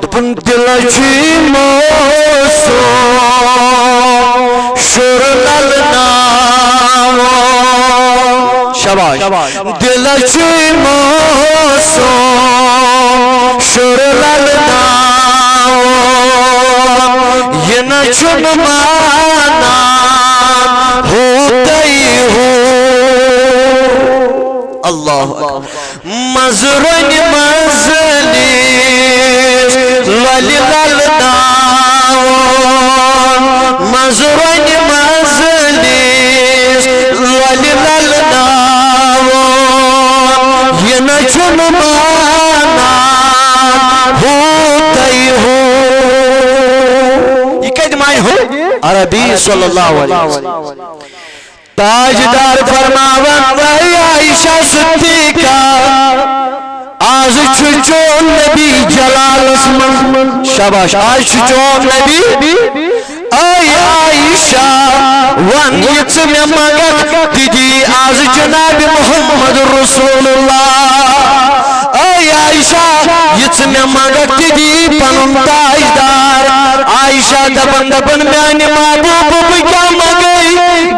دپن دلچی موسم شرلل نام شاباش دلچی موسم شرلل نام یہ نہ چن مانا ہوتی ہو اللہ اکبر مزرن مزلی ولی للداون مزرن مزلی ولی للداون یہ نہ چن مانا ہوتی ہو یہ کہہ دمائی ہو عربی صلی اللہ علیہ وسلم تاجدار فرماون وی عائشہ صدیقہ آج چون نبی جلال اسمن شاباش آج چون نبی اے عائشہ وان یتس میں مگر دیدی آج جناب محمد رسول اللہ اے عائشہ یتس میں مگر دیدی پنم تاجدار عائشہ دبن دبن میانی محبوب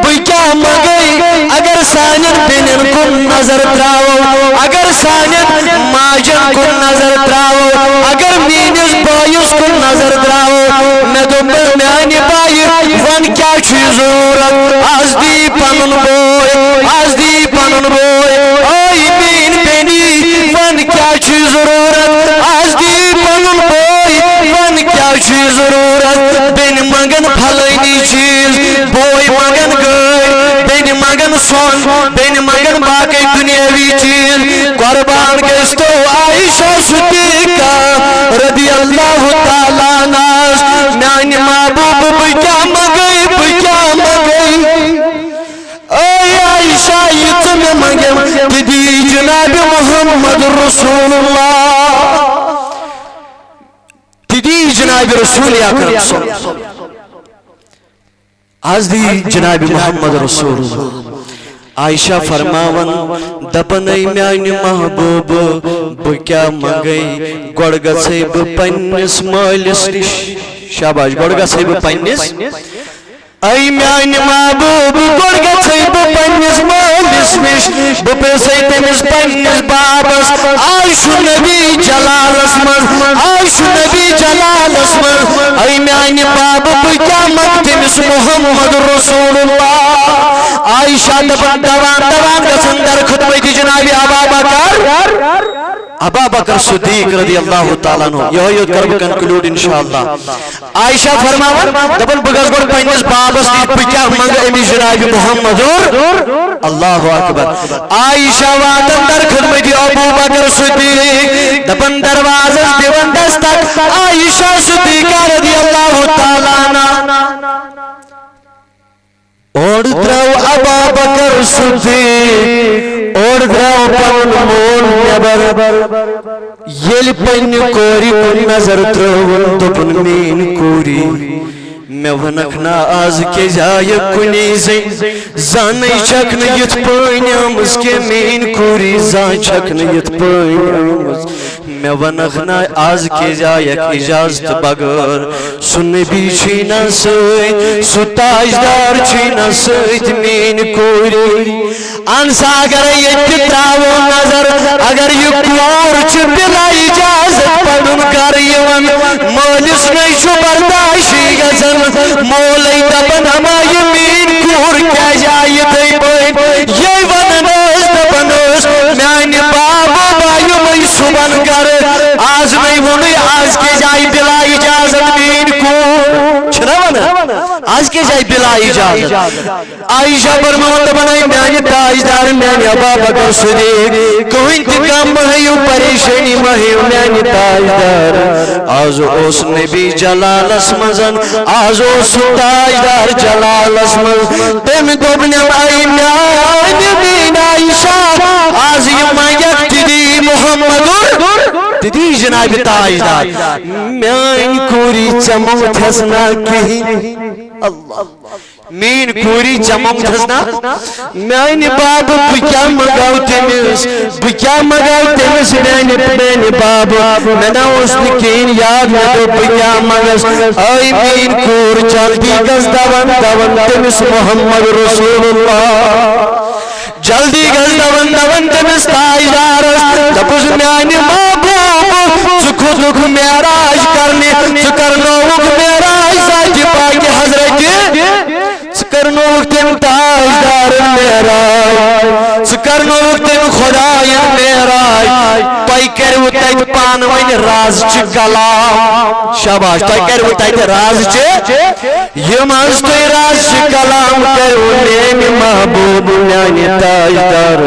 بکیا مگئی اگر سانن بینن کن نظر تراو اگر سانن ماجن کن نظر تراو اگر مینس بایس کن نظر تراو میں دنبر میانی بائی ون کیا چی ضرورت آز دی پنن بوئی آئی مین بینی ون کیا چی ضرورت آز دی پنن بوئی ون کیا چی ضرورت بین مگن پھلینی چیز بوئی مگن گئی بین مگن سون بین مگن باقی دنیاوی چیز قربان گستو عائشہ صدیقہ رضی اللہ تعالیٰ ناس میانی محبوب بکیا مگئی اے عائشہ یتم مگن دیدی جناب محمد رسول اللہ دیدی جناب رسول اکرم صلی اللہ علیہ وسلم آج دی جناب محمد رسول اللہ عائشہ فرماون دپن ای میانی محبوب بکیا مگئی گوڑگا سیب پنیس مالس نش شاباش گوڑگا سیب پنیس ای میانی محبوب گوڑگا سیب پنیس مالس نش بپر سیتنس پنیس بابس عائشہ نبی جلال اسمن ای میانی محبوب بکیا مگتنس محمد رسول اللہ عائشہ دبن دوان گسندر خطبہ دی جناب ابا بکر صدیق رضی اللہ تعالیٰ عنہ یہ کرب کنکلوڈ انشاءاللہ عائشہ فرماون دبن بگز گوڑ پینس بابس دی پکیا منگ امی جناب محمد اللہ اکبر عائشہ واتن در خطبہ دی ابو بکر صدیق دبن دروازس دیون دستک عائشہ صدیقہ رضی اللہ تعالیٰ عنہ اور دراو ابا بکر صدیق اور دراو پن مون نبر یل پن کوری پن نظر ترون دپن مین کوری میں ونکھنا آز کے جائے کنی زانی چکن یت پینیامز کے مین کوری زان چکن یت پینیامز میں ونکھنا آز کے جائے اجازت بگر سن بھی چھینا سوید ستاجدار چھینا سوید مین کوری انسا اگر یہ تراو نظر اگر یہ کور چھ بلا اجازت پڑھن کر یون مولس نہیں چھو برداشی گزن مولی دبن ہما یمین کور کیا جائی دی بین یہ وننوز دبنوز میانی بابا بایو میں سبن کر آج نہیں ونی آج کے جائی بلا اجازت مین کور چھنا ونا آج کے جائی بلا اجازت عائشہ برموت بنائی میانی تاجدار میانی ابا بکر صدیق کوئی انتقام محیو پریشانی محیو میانی تاجدار آزو اس نبی جلال اسمزن آزو ستاجدار جلال اسمزن تم دوبنم آئی میانی بین عائشہ آزی مائیک تیدی محمد تیدی جناب تاجدار میانی کوری چموت حسنا کہیں اللہ مین کوری جمم تھسنا میانہ باب بکیا مگاو تمس بکیا مگاو تمس میانہ باب میں نہ اس نکین یاد میں تو بکیا مگس آئی مین کور جلدی گز دون دون تمس محمد رسول اللہ جلدی گز دون دون تمس تاجدارس دپس میانہ محبوب چکھوک معراج کرنے چکرنوک معراج ذات پاک حضرت چکرنوک تم تاجدار معراج چکرنوک تم خدای معراج تُہۍ کٔرِو تَتہِ پانہٕ ؤنۍ رازٕچہِ کلام شاباش تُہۍ کٔرِو تَتہِ رازٕچہِ یِم حظ تُہۍ رازٕچہِ کلام کٔرِو میٛانہِ محبوٗب میٛانہِ تاجدار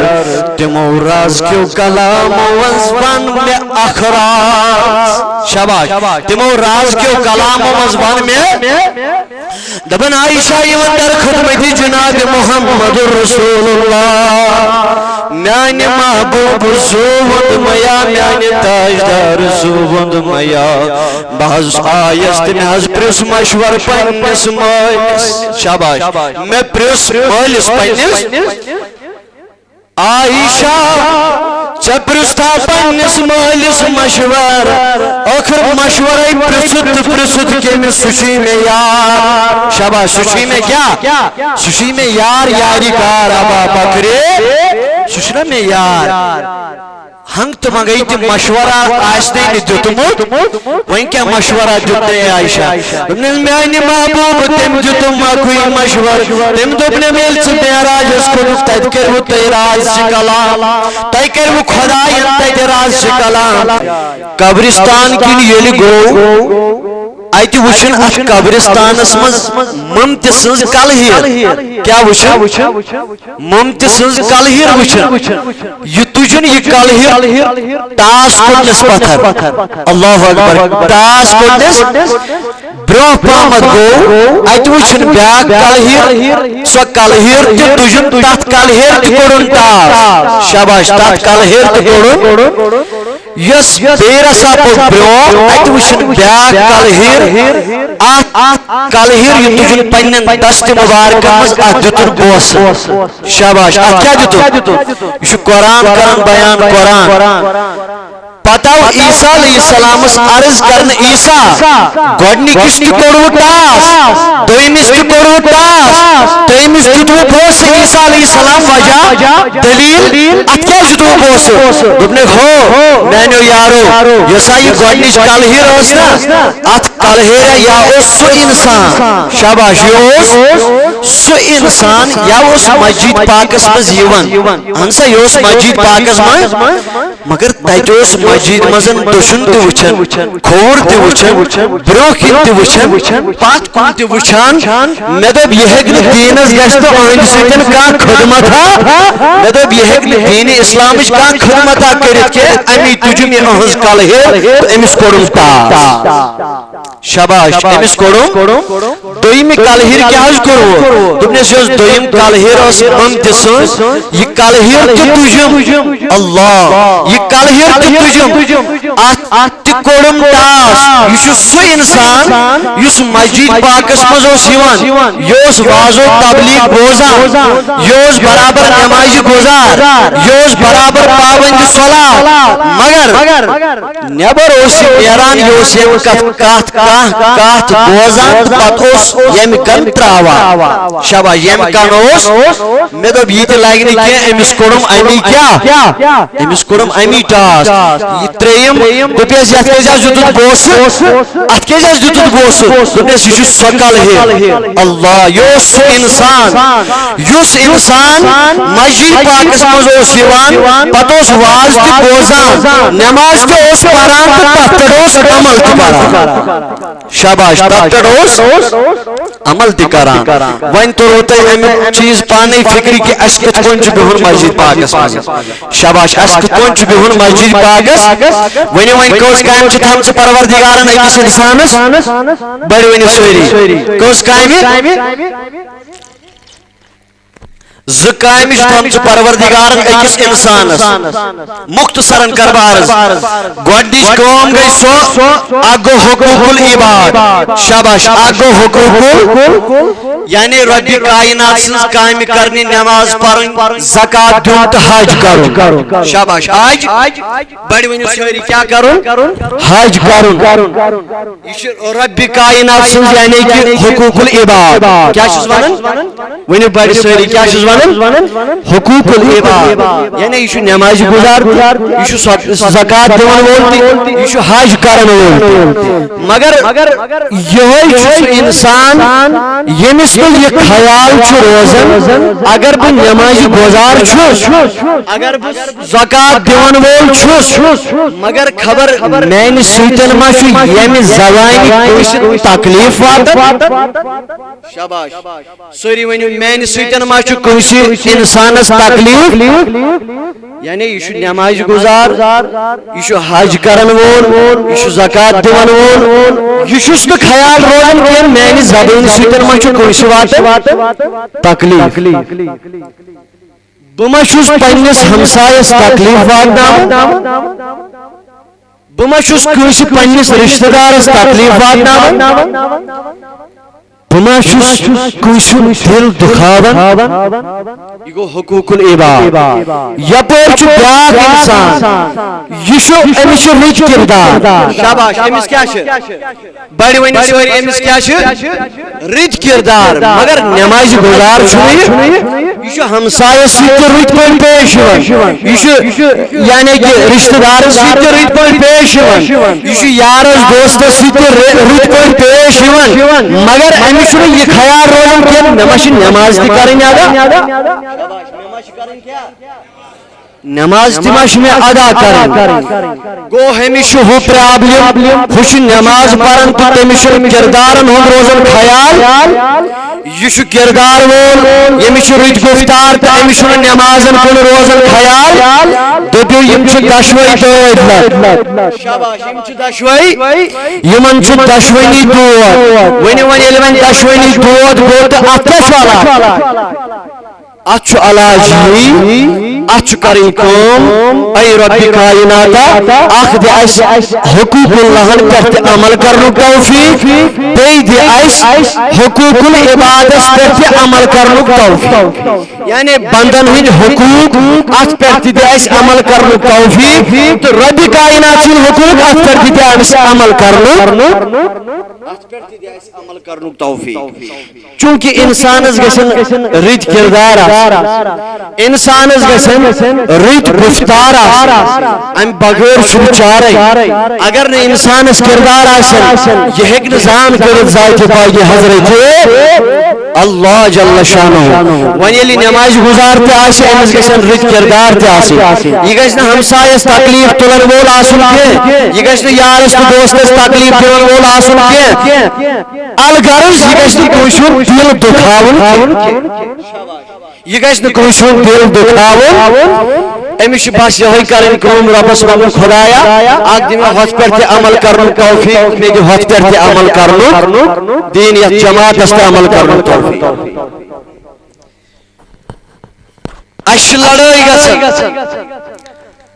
تِمو رازکیو کلامو منٛز ون مےٚ اکھ راز شاباش تِمو رازکیو کلامو منٛز ون مےٚ دپن عائشہ یِوان در خدمت جناب محمد رسول اللہ میانہ محبوب زوند میا میانہ تاجدار زوند میا بہز آیس تمہ حض پرس مشور پنس مالس شاباش میں پرس مالس پنس عائشہ چپرستا پنس مالس مشور آخر مشورے پرسد پرسد کے میں سوچی میں یار شاباش سوچی میں کیا سوچی میں یار یاری کار ابا بکرے سوچنا میں یار ہنگ تو مگئی تھی مشورہ آستے نے دیتمت وہیں کیا مشورہ دیتے ہیں عائشہ میانی محبوب تم دیتم کوئی مشور تم دبنے میل سے معراج اس کو تید کرو تیراز سے کلام تید کرو خدایان تیراز سے کلام قبرستان کی لیے گو آئیتی وچھن اچھ قبرستان اسمز ممت سنز کلہیر کیا وچھن ممت سنز کلہیر وچھن یہ تجھن یہ کلہیر تاس کٹنس پتھر اللہ اکبر تاس کٹنس برو پامت گو آئیتی وچھن بیاگ کلہیر سو کلہیر تی تجھن تات کلہیر تی کڑن تاس شاباش تات کلہیر تی کڑن یس بیر ساپو برو آئیتی وچھن بیاگ کلہیر کلہیر یہ تجھن پنن دست مبارک مز دیتن بوس شاباش کیا دیتو یہ قرآن کرن بیان قرآن پتاو عیسیٰ علیہ السلام عرض کرن عیسیٰ گوڑنی کشتی کوڑو تاس دویمستی کوڑو تاس دویمستی تو بوس عیسیٰ علیہ السلام وجہ دلیل اتکیا جدو بوس دبنے ہو مینو یارو یسائی گوڑنی کلہیر اسنا ات کلہیر یا اس سو انسان شاباش سو انسان یا اس مسجد پاکس مز یون انسا یوس مسجد پاکس مز مگر تیجوس مسجد مزن دشن تی وچھن کھور تی وچھن بروکن تی وچھن پات کن تی وچھان مدب یہ ہگن دینس گشت آئند سکن کا خدمت مدب یہ ہگن دین اسلامش کا خدمت کرت کے امی تجھم یہ احز کلہیر تو امس کوڑم تا شاباش امس کوڑم دویم کلہیر کیا حج کرو تم نے سوز دویم کلہیر اس منتسن یہ کلہیر تی تجھم اللہ یہ کلہیر تی تجھم آتی کوڑم تاس یہ سو انسان یس مسجد پاکس مزوس یوان یوس واضو تبلیغ بوزان یوس برابر نماز گزار یوس برابر پابند صلاة مگر نیبر اوسی میران یوس یم کات بوزان پت اوس یم کن تراوا شبا یم کن اوس میں دو بیت لائگنی کیا امس کوڑم امی کیا امس کوڑم امی تاس یہ تریم دپیس یت کیجاز جتت بوس ات کیجاز جتت بوس دپیس یہ سکل ہے اللہ یوس انسان مسجد پاکس مز اوس یوان پتہ اوس واز تہ بوزان نماز تہ اوس پران تہ تتھ پٮ۪ٹھ اوس عمل تہ کران شاباش تتھ پٮ۪ٹھ اوس عمل تہ کران وۄنۍ توٚرو تۄہہِ امیُک چیٖز پانے فکر کہ اس کِتھ کٔنۍ چھُ بِہُن مسجد پاکس مز شاباش اس کِتھ کٔنۍ چھُ بِہُن مسجد پاکس ؤنِو وۄنۍ کٔژ کامہِ چھِ تھامژٕ پروردگارن أکِس اِنسانس بڑِ ؤنِو سٲری کٔژ کامہِ زکام تھم پروردگارن اکس انسانس مختصرن کربارز گوڈنچ قوم گئی سو اگو حقوق العباد شاباش اگو حقوق یعنی رب کائنات سنز کام کرنی نماز پڑھن زکات دیون تو حج کرن شاباش حج بڑی ونیو سوری کیا کرن حج کرن یہ رب کائنات سنز یعنی کہ حقوق العباد کیا چیز ونن ونیو بڑی سوری کیا چیز حقوق العباد یعنی یہ نماز گزار یہ زکات دون وول یہ حج کرن وول مگر یہ انسان یمس یہ خیال روزن اگر بہ نماز گزار اگر زکات دون وول مگر خبر میانہ سیتن ما یمہ زبانہ تکلیف واتن شاباش سوری ونیو میانہ سیتن ما انسانس تکلیف یعنی یہ نماز گزار یہ حج کرن وول یہ زکات دون وول یہ خیال روزان کہ میانہ زبان سیتن ما کنسی واتن تکلیف بہ ما پنس ہمسایس تکلیف واتناوان بہ ما کنسی پنس رشتہ دارس تکلیف واتناوان بما کنسن دل دکھاون یہ گو حقوق العباد یپور بیاکھ انسان یہ امس رچ کردار شاباش امس کیا بڑی ون سوری امس کیا رچ کردار مگر نماز گزار یہ ہمسایس ست رت پہ پیش یعنی کہ رشتہ دار ست رت پہ پیش یہ یارس دوستس ست رت پہ پیش مگر امس یہ خیال روزان کہ نماز نماز تہ کریں نماز تماش میں ادا کریں گو ہمیشہ ہو پرابلم خوش نماز پڑھن تو تمش کردارن ہند روزن خیال یہ کردار وول یمش رت گفتار تو امش نمازن کن روزن خیال دپیو یم دشوئی دود شاباش یم دشوئی یمن دشوئی دود ون یل دشوئی دود گو تو اتھ علاج اتھ کریں کم اے رب کائناتا اخ دے اس حقوق اللہ پر عمل کرنے توفیق بے دے اس حقوق العبادت پر عمل کرنے توفیق یعنی بندن ہند حقوق ات پر دے اس عمل کرنے توفیق تو رب کائنات کے حقوق ات پر دے اس عمل کرنے عمل کرنے توفیق چونکہ انسانس گژھن رت کردار انسانس گژھن رت گفتار ام بغیر چھ چارے اگر نہ انسانس کردار آسن یہ ہیک نہ زان کرت ذات پاک حضرت اللہ جل شانہ ون یلی نماز گزار تہ آسہ امس گژھن رت کردار تہ آسن یہ گژھن ہمسایس تکلیف تلن وول آسن کی یہ گژھن یارس تہ دوستس تکلیف تلن وول آسن کی الغرض یہ گژھن کوشن دل دکھاون یہ گژھن کوشن دل دکھاون امس بس یہ کریں کم ربس ون خدایا اک دن ہتھ پہ عمل کرن توفیق مے دِ ہتھ پہ عمل کرن دین یتھ جماعتس تہ عمل کرن توفیق اش لڑائی گژھن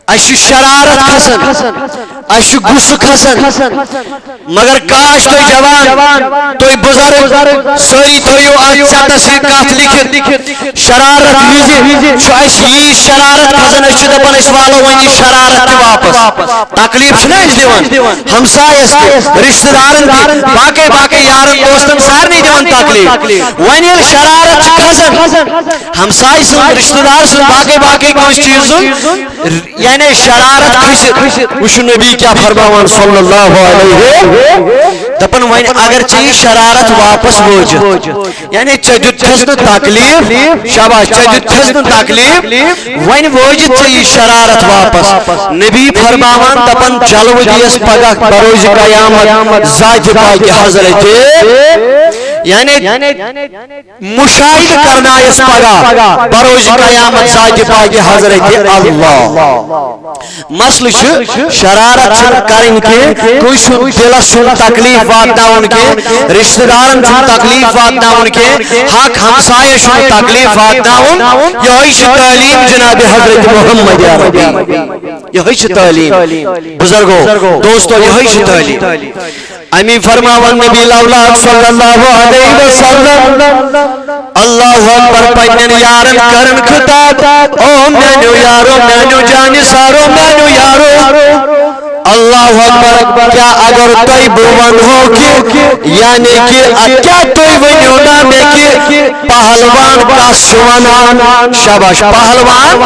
اش شرارت کھسن اش غصہ کھسن مگر کاش تو جوان تو بزرگ سوئی تھویو اتس کت لکھت شرارت وز اس یہ شرارت کھسن اس دپان اس والو ون یہ شرارت تہ واپس تکلیف چھنا اس دیوان ہمسایس رشتہ دارن باقی یارن دوستن سارنی دیوان تکلیف ون یل شرارت کھسن ہمسائی سن رشتہ دار سن باقی کس چیز یعنی شرارت کھسن وش نبی کیا فرماوان صلی اللہ علیہ دپن ون اگر چی شرارت واپس وجت یعنی چدت چھس تکلیف شاباش چدت چھس تکلیف ون وجت چی شرارت واپس نبی فرماوان دپن چلو دیس پگہ بروز قیامت ذات پاک حضرت یعنی مشاہد کرنا اس پگا بروز قیامت ذات پاک حضرت اللہ مسئلہ شرارت کریں کہ کوئی دلس تکلیف واتناون کے رشتہ دارن تکلیف واتناون کے حق ہمسایہ تکلیف واتناون یہ تعلیم جناب حضرت محمد عربی یہ تعلیم بزرگو دوستو یہ تعلیم امی فرماون نبی الاولاد صلی اللہ علیہ وسلم اللہ اکبر پنن یارن کرن خطاب او مینو یارو مینو جانی سارو مینو یارو اللہ اکبر کیا اگر توئی بوون ہو کہ یعنی کہ کیا توئی ونیونا میں کہ پہلوان کاس شوانان شاباش پہلوان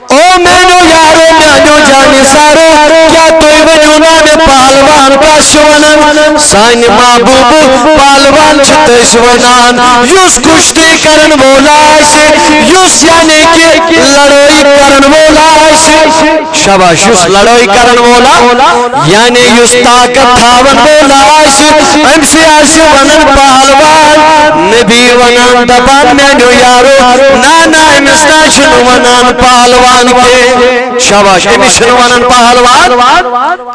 او مینو یارو مینو جانی سارو کیا توئی ونیونا میں پہلوان کاس شوانان سانی محبوب پہلوان چھتے شوانان یوس کشتی کرن مولا سے یوس یعنی کہ لڑوئی کرن مولا سے شاباش یوس لڑوئی کرن مولا یعنی یوس طاقت تھاون مولا سے ہم سے آشو ونن پہلوان نبی ونن دبان مینو یارو نانا امسنا شنو ونن پہلوان کے شاباش امی شنو ونن پہلوان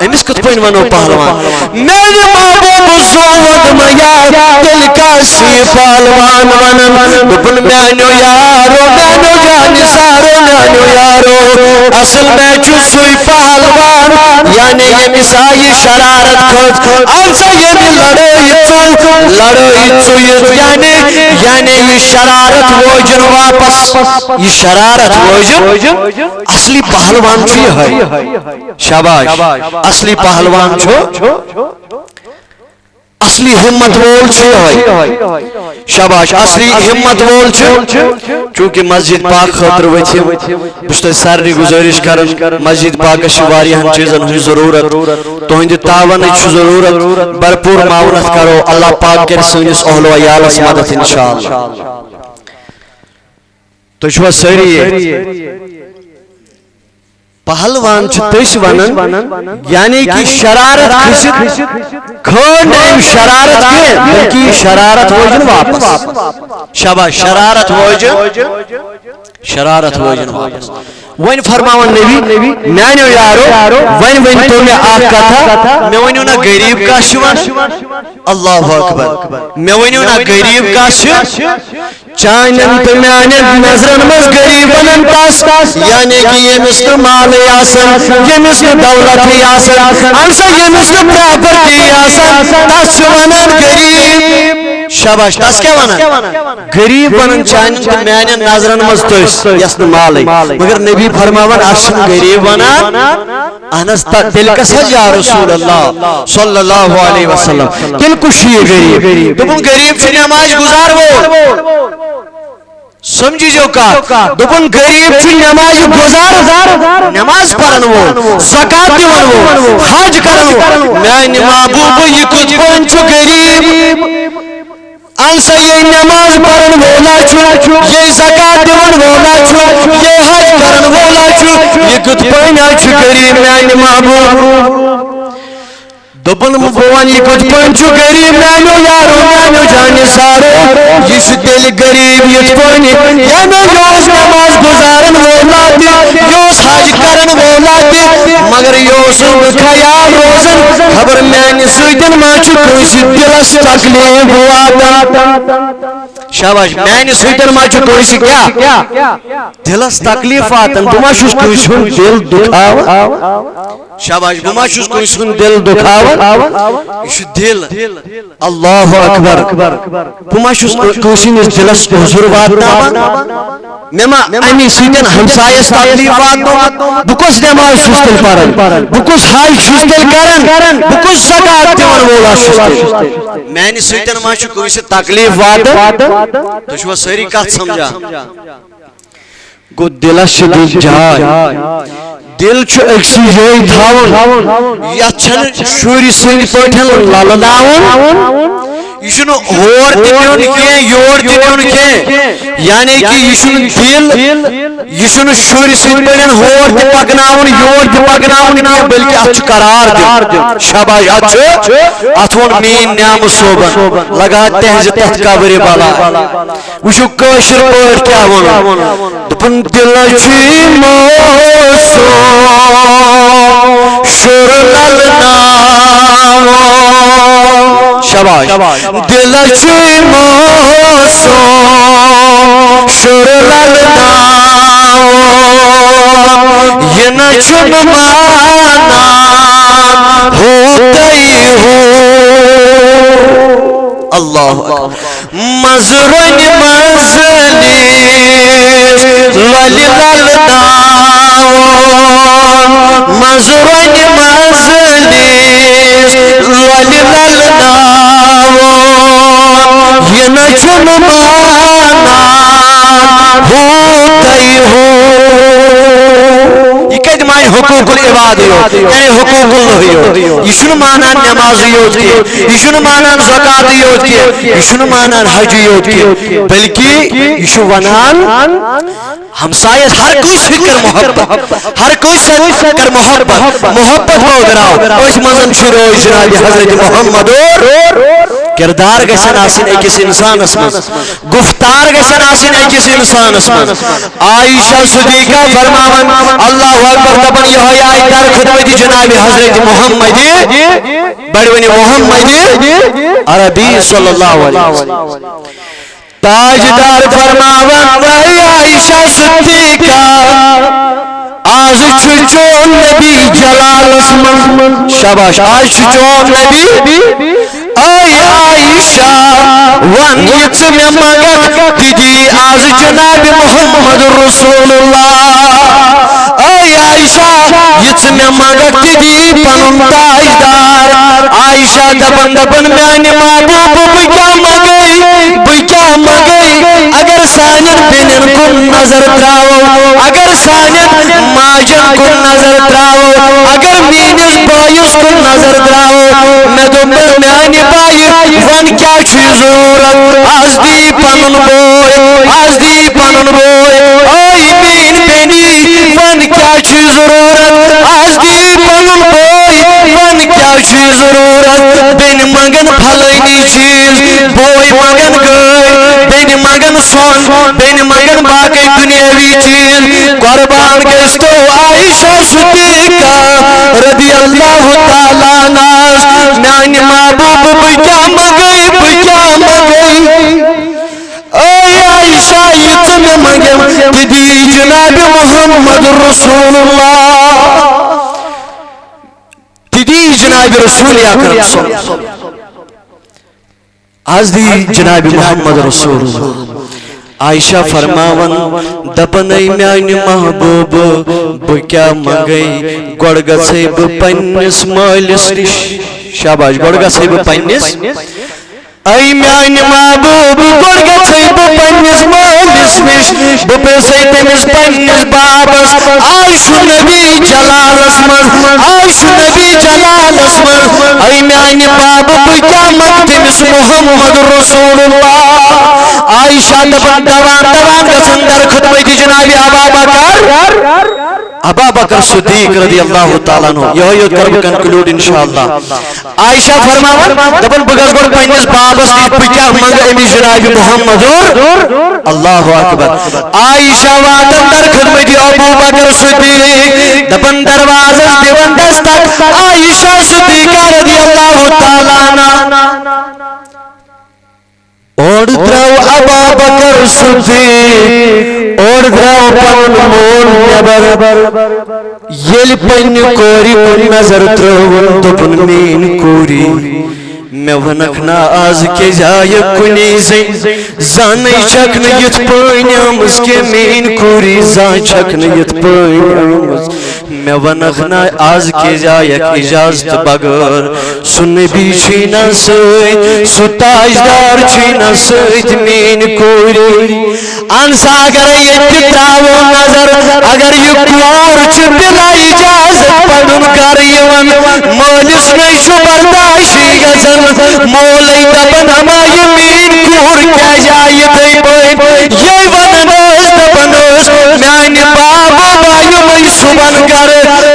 امس کت پوین ونو پہلوان میری محبوب سوود میار دل کا سی پہلوان ونن دبن مینو یارو مینو جانی سارو مینو یارو اصل میں چو سوئی پہلوان یعنی یہ مسائی شرارت کھوچ آنسا یہ بھی لڑوئی چو یعنی یہ شرارت ووجن واپس یہ شرارت ووجن اصلی پہلوان چو یہ ہے شاباش اصلی پہلوان چو اصلی ہمت وول چھے شاباش اصلی ہمت وول چھے چونکہ مسجد پاک خطر وچھے بشتہ سارنی گزارش کرن مسجد پاک شواری ہم چیزن ہوئی ضرورت تو ہندی تاون اچھ ضرورت برپور معاونت کرو اللہ پاک کے سنس اہل و یالس مدد انشاءاللہ تو شوہ سری ہے پہلوان چھتش ونن یعنی کہ شرارت کھسد کھوڑ نہیں شرارت کے بلکہ شرارت ووجن واپس شاباش شرارت ووجن واپس وین فرماون نبی میانو یارو وین تو میں آقا تھا میں ونیو نا غریب کا شوان اللہ اکبر میں ونیو نا غریب کا شوان چانن تو میانن نظرن مز غریبن پاس یعنی کہ یہ مثل مال یاسن یہ مثل دولت یاسن انسا یہ مثل پراپرٹی یاسن تاس شوانان غریب شاباش تاس کیا وانا غریب ونن چانن تو میانن نظرن مز توس یسن مال مگر نبی فرماون اشن غریب وانا انس دل کا سجا رسول اللہ صلی اللہ علیہ وسلم دل کشی غریب دبن غریب چھ نماز گزار وہ سمجھی جو کا دبن غریب چھ نماز گزار نماز پڑھن وہ زکات دیون وہ حج کرن وہ میان محبوب یہ کچھ پن چھ غریب انسا یہ نماز پڑھن وولا چھو یہ زکات دیون وولا چھو یہ حج کرن وولا چھو یہ کت پہنا چھو غریب میان محبوب دبن مبوان یہ کچھ پنچو غریب مینو یارو مینو جانی سارو یہ شو دل غریب یہ پہنی یعنی یوس نماز گزارن وولا دی یوس حج کرن وولا دی مگر یوس خیال روزن خبر مینی سویدن مانچو کوئی دلس تکلیف ہوا شاباش مینی سویدن مانچو کوئی کیا دلس تکلیف آتن بماشوس کوئی سن دل دکھاوا شاباش بماشوس کوئی سن دل دکھاوا یہ دل اللہ اکبر بماشوس کوئی سن دلس حضور واتنا مما امی سویدن ہمسایس تکلیف واتنا بکس نماز شستل پارن بکس حال شستل کرن بکس زکات دیون وولا شستل مینی سویدن مانچو کوئی سن تکلیف واتن تو شو سری کات سمجھا گو دلس شدید جائے دل چھو اکسی جائی دھاون یا چھن شوری سنگ پوٹھن لالناون یہ ہور تنیون کی یور تنیون کی یعنی کہ یہ دل یہ شر سن پہ ہور تہ پکناون یور تہ پکناون کی بلکہ اتھ قرار دین شاباش ات وون مین نعم صوبن لگا تہذ تتھ قبر بالا وچھو کاشر پٲٹھۍ کیا وون دپن دل چھ موسوم شر للناو شاباش دل چھ موسوم شر للناو یہ نہ چن مانا ہوتی ہو اللہ مزرن مزلیس ولی للداو مزرن مزلیس ولی للداو یہ نہ چن مانا ہوتی ہو یہ کہتے مائن حقوق العباد یعنی حقوق اللہ یہ شنو مانا نماز یوت کی یہ شنو مانا زکات یوت کی یہ شنو مانا حج یوت کی بلکہ یہ شنو ونان ہمسایت ہر کوئی سکر محبت ہر کوئی سکر محبت محبت ہو گراؤ اس مزن شروع جناب حضرت محمد کردار گژھن آسن أکِس انسانس مز گفتار گژھن آسن أکِس انسانس مز عائشہ صدیقہ فرماون اللہ اکبر دپن یہ آئی در خدمت جناب حضرت محمد بڑونی محمد عربی صلی اللہ علیہ وسلم تاجدار فرماون وہی عائشہ صدیقہ آج چون نبی جلال اسمن شاباش آج چون نبی اے عائشہ ون یت میں مگر دیدی آج جناب محمد رسول اللہ اے عائشہ یت میں مگر دیدی پنن تاجدار عائشہ دپن دپن میانہ محبوب بکیا مگئی اگر سانن بینن کن نظر تراو اگر سانن ماجن کن نظر تراو اگر مینس بائیس کن نظر تراو میں دپن میانہ بائی ون کیا چھ ضرورت آز دی پنن بوئے آز دی پنن بوئے اے مین بینی ون کیا چھ ضرورت آز دی پنن بوئے ون کیا چھ ضرورت بین مگن پھلینی چیز بوئے مگن گئی بین مگن سون بین مگن باقی دنیاوی چیز قربان گشتو عائشہ صدیقہ رضی اللہ تعالیٰ ناز میانی محبوب بکیا مگئی اے عائشہ یت میں مگن دیدی جناب محمد رسول اللہ دیدی جناب رسول اکرم صلی اللہ علیہ وسلم آج دی جناب محمد رسول اللہ عائشہ فرماون دپن اے میانہ محبوب بکیا مگئی گوڑ گژھے بہ پننس مالس نش شاباش گوڑ گژھے بہ پننس اے میانہ محبوب گوڑ گژھے بہ پننس مالس نش بہ پرژھے تٔمِس پننس بابس عائشہ نبی جلالس مز عائشہ نبی جلالس مز اے میانہ باب بکیا مگ تٔمِس محمد رسول اللہ عائشہ دپن دوان گژھن در خدمت جناب ابا بکر صدیق رضی اللہ تعالیٰ عنہ یہ کرب کنکلوڈ انشاءاللہ عائشہ فرماون دپن بہ گژھٕ گۄڈٕ پننس بابس نش بہ کیاہ منگہٕ أمِس جناب محمد اللہ اکبر عائشہ واتن در خدمت ابو بکر صدیق دپن دروازس دِوان دستک عائشہ صدیقہ رضی اللہ تعالیٰ عنہ اور دراو ابا بکر صدیق اور دراو پنن مول نبر یل پنن کوری کن نظر ترون دپن مین کوری میں ونکھنا آز کے جائے کنی زان چھکن یت پٲنۍ آمٕژ کے مین کوری زان چھکن یت پٲنۍ آمٕژ میں ونکھنا آز کے جائے اجازت بغیر سُہ نبی چھینا سۭتۍ سُہ تاجدار چھینا سۭتۍ مین کوری انسا اگر یت تراو نظر اگر یہ کور چھ بلا اجازت پڑھن کر یوان مالس نش برداشی گژھن مول وولے دپن اما یمین کور کیا جائے دے پوین یہ ونن اس دپن اس میان بابا بایو میں صبح کر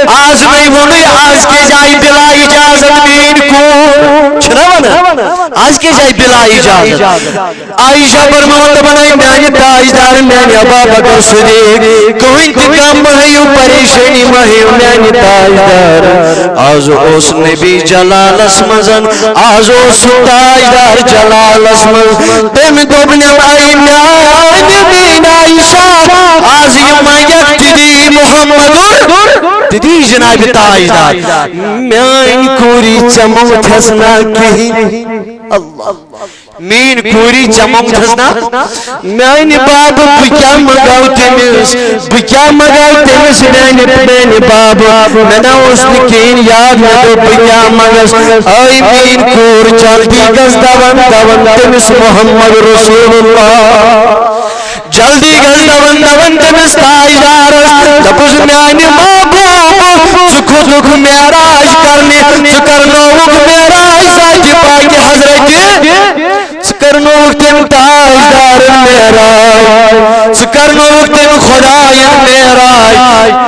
آج نہیں ونے آج کے جائے بلا اجازت مین کور چھنا ونا آج کے جائے بلا اجازت عائشہ فرماؤں دپن میان تاجدار میان ابا بکر صدیق کوئی انتقام مہیو پریشانی مہیو میان تاجدار آج اس نبی جلال اسمزن آج اس تاجدار جلال اسمزن تم دوبنے آئی میان بین عائشہ آج یما یکتدی محمد تدی جناب تاجدار میان کوری چموت حسنا کہیں اللہ مین کوری چمم تھسنا میانی باب بکیا مگاو تیمیس میانی باب منا اس نکین یاد ندو بکیا مگس آئی مین کور جلدی گز دوان تیمیس محمد رسول اللہ جلدی گز دوان تیمیس تاجدار دپوز میانی محبوب چکو دکھ میراج کرنے چکرنوک میراج ساجی پاکی حضرت سکرنوک تیم تاجدار میراج سکرنوک تیم خدای میراج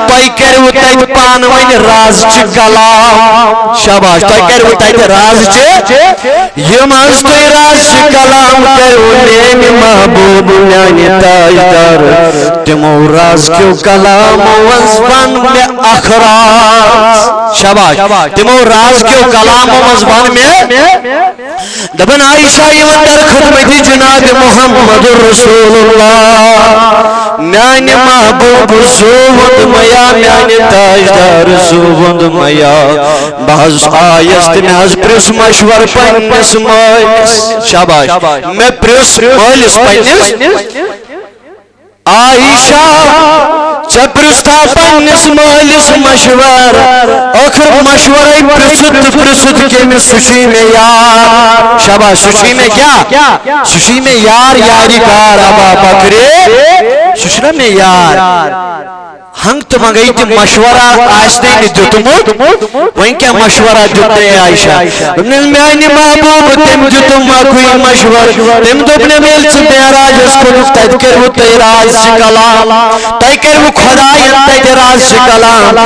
پائی کرو تیت پانوین راز چی کلام شاباش پائی کرو تیت راز چی یہ مانس توی راز چی کلام کرو نیم محبوب میانی تاجدار تیمو راز کیو کلام وزبان میں اخراج شاباش تیمو راز کیو کلام وزبان میں دبن عائشہ یمن در خدمتی جناب محمد رسول اللہ میانی محبوب زوند میا میانی تاجدار زوند میا بحض آیست میں از پرس مشور پنس مالس شاباش میں پرس مالس پنس عائشہ چپرستا پنس مالس مشور آخر مشورائی پرست کے میں سوشی میں یار شاباش سوشی میں کیا سوشی میں یار یاری کار ابا بکرے سوشنا میں یار ہنگ تو مگئی تھی مشورہ آستے نہیں دیتموت وہیں کیا مشورہ دیتے ہیں عائشہ میانی محبوب تم دیتم کوئی مشور تم دوبنے میل سے میراج اس کو تذکر وہ تیراج شکلام تذکر وہ خدای تیراج شکلام